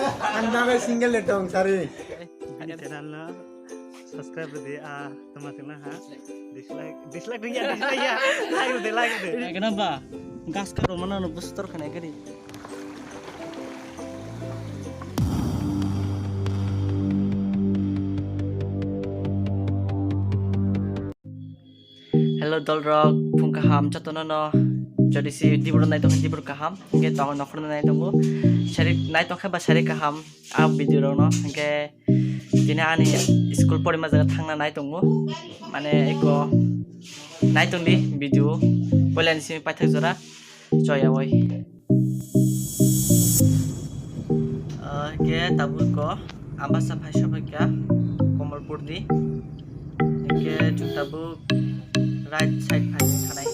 Anda single letong sorry. Ini channel subscribe di teman-teman dislike ya like deh. Kenapa? Gas karo mana nu booster kena gini. Hello Dolrok, pung kaham chatonono. Jadi si dibur nai tong dibur kaham, ke tong nokor nai tonggo. Shari nai tong khaba shari kaham video rono, ke dini ani school pori majaga thangna nai tongo. Mane eko nai tong di video. Polan si pathak jora joya boy. Ke tabur ko ambasa bhasha bhakya Komalpur di. Ke tabu right side facing thanai.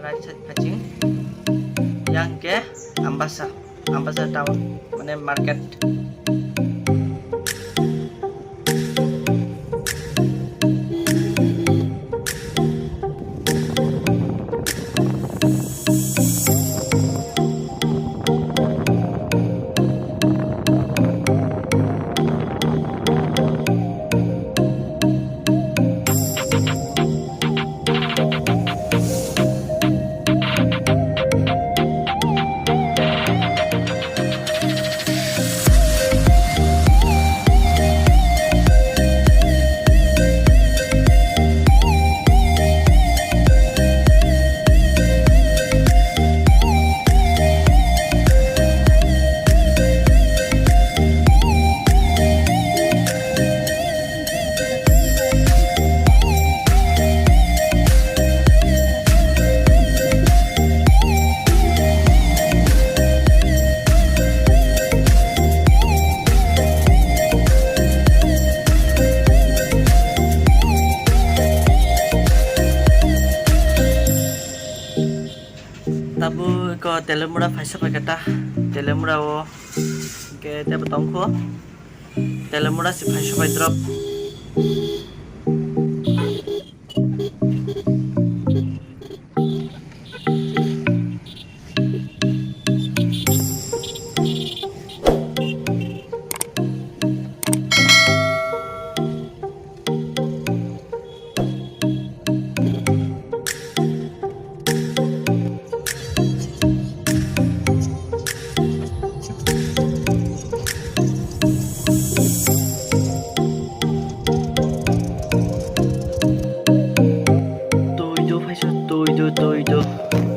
Right side facing yang ke ambasa town mane market. Tabu ko telemura phaisa pakata telemura o ke tabu tongko telemura si phaisa paidrop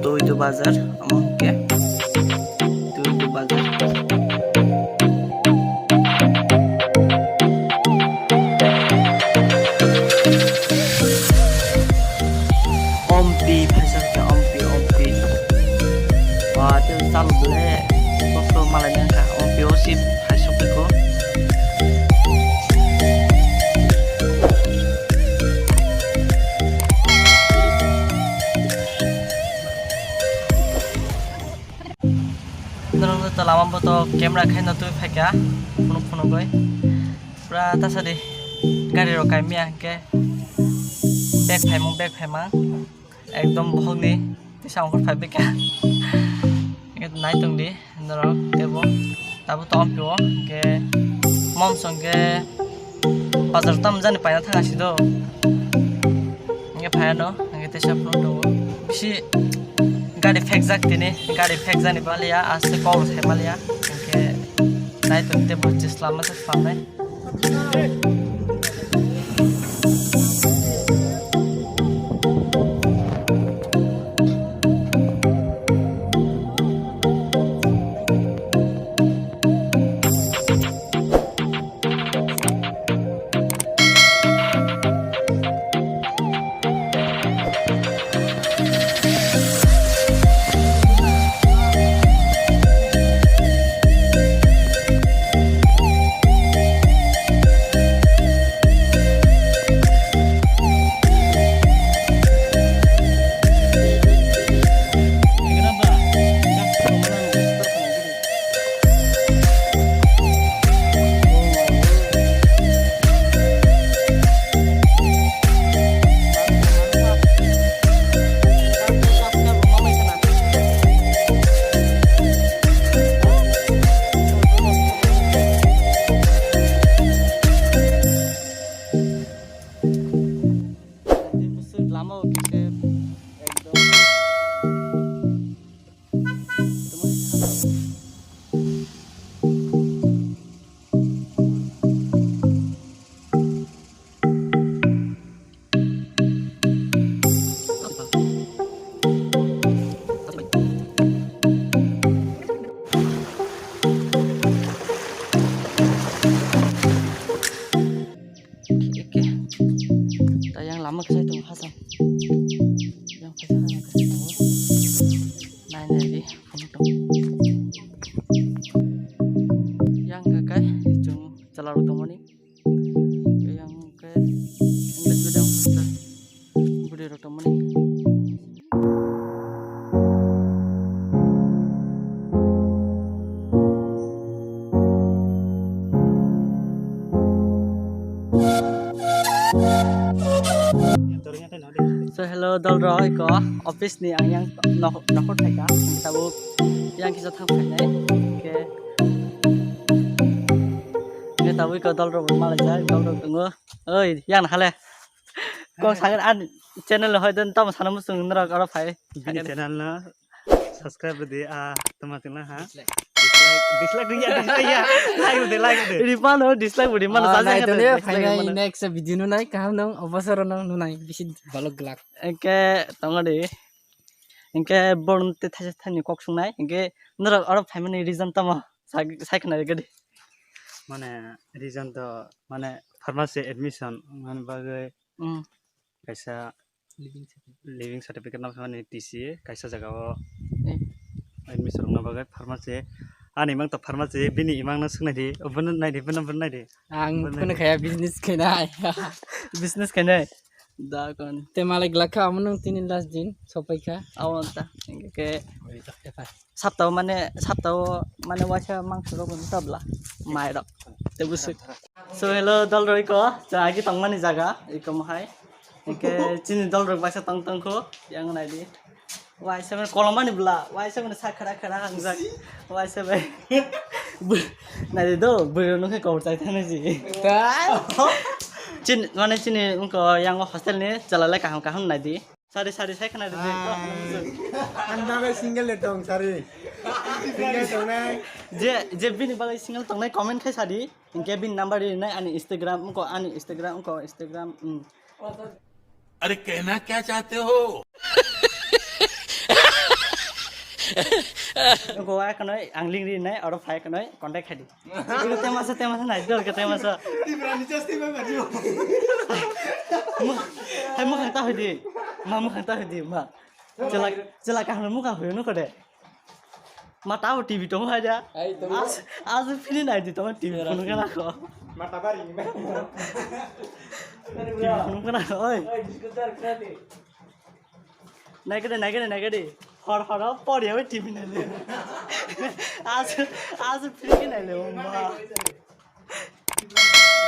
Toido bazar amongke Toido bazar ompi bazar ke ompi wah itu sal ble kok malanya ka ompi osip hasok ko lama foto camera khai na tu phekya phone goi pura ta sadi gari ro kai mia ke back phaimang ekdom bhogni ti sound khot phaibe ka ke nai tung di naro tebo tabu tom pyo ke mom songge bazar tam jani paina thanga sido nge phayano nge te sapro do bisi गाड़ी फेंक सकती नहीं गाड़ी फेंक जाने वाली है आज से कॉल है वाली है क्योंकि नहीं तो इतने बहुत इस्लाम से सामने dol roi ko office ni ang yang nokot thaka tabu yang kisa thang phai nai ke ne tabu ko dol ro ma la ja dol ro tungo oi yang na khale ko sangat an channel hoy den tam sanam sung nra karo phai bini channel na subscribe de tama tengna ha dislike ring ya like de ripan ho dislike budi mana Nah, saja itu dia final next video nunai kaham nang obasar nang nunai bisi balok gelak. engke tongo de engke born te thase thani kok sungnai engke nra aro family reason tama saikna gede মানে reason to মানে pharmacy admission মানে bagai kaisa living certificate na মানে TCA kaisa jaga o admission na bagai pharmacy ani mang to pharmacy bini imang na sungnai di obon nai di bon nai di Ang kono kaya business kena. business kene da kon Te malai gelak ka amun tinin last din sopai ka. awon ta engke sabtao mane wacha mangsro bon tabla mai rok te busuk so hello dol roi ko jagi tongmani jaga ikom hai engke chini dol roi basa tong tong ko yang nai di wai seven kolomani bla wai seven sakhara khara hangjak wai seven nai do buro no ke ko chai thane ji chin mane chini ko yang hostel ni jalale kaham nai di sari sai kana de ko Anda single letong sari. Single tong nai. je bini bagai single tong nai comment khai sadi ingke bin number ni nai ani Instagram ko अरे कहना क्या चाहते हो ko wa kanoi angling ri nai aro phai kanoi contact khadi ko temasa nai dol ke temasa Tibrani just tiba baju. hai mu khanta hodi ma jela ka mu ka hoyo no ko de ma tao tv to ha ja आज फिर nai di to tv phone kana ko Mata bari. phone kana oi nai gede hor pori hoy tv nai le आज फिर के nai le ma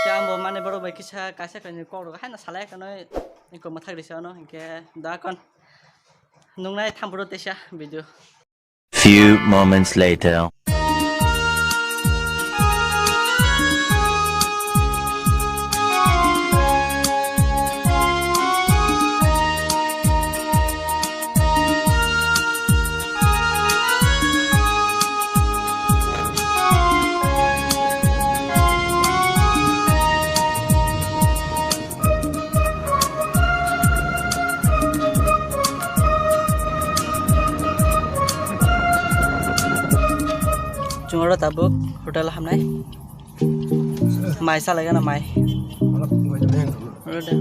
क्या हम माने बड़ो भाई किसा कासा कने कोरो है ना साले कने इनको मथाक दिस न इनके दा कन नुंगनाय थामबरो तेसा video Few moments later. Cungoro tabuk hotel hamnai mai sa laga na mai udah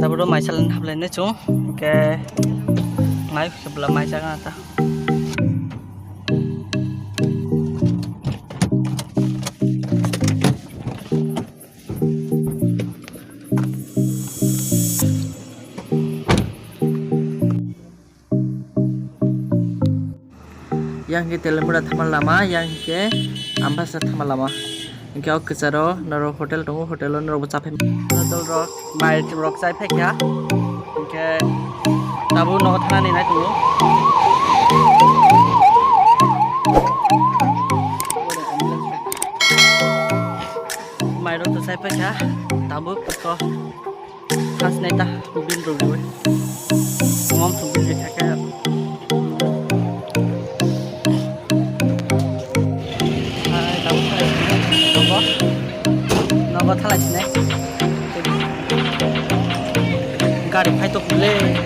tabuk mai sa lan hablai ne chung ke mai sebelah mai sa kan ta yang ke telemura thamal lama yang ke ambasa thamal lama ke ok kecharo naro hotel tongo hotel naro chape dol rock mai rock chai phekya ke tabu no thana ni nai tongo mai rock chai phekya tabu ko khas nai ta bin ro ro ngom thum bin thaka nó thay lại này gari phải tục lên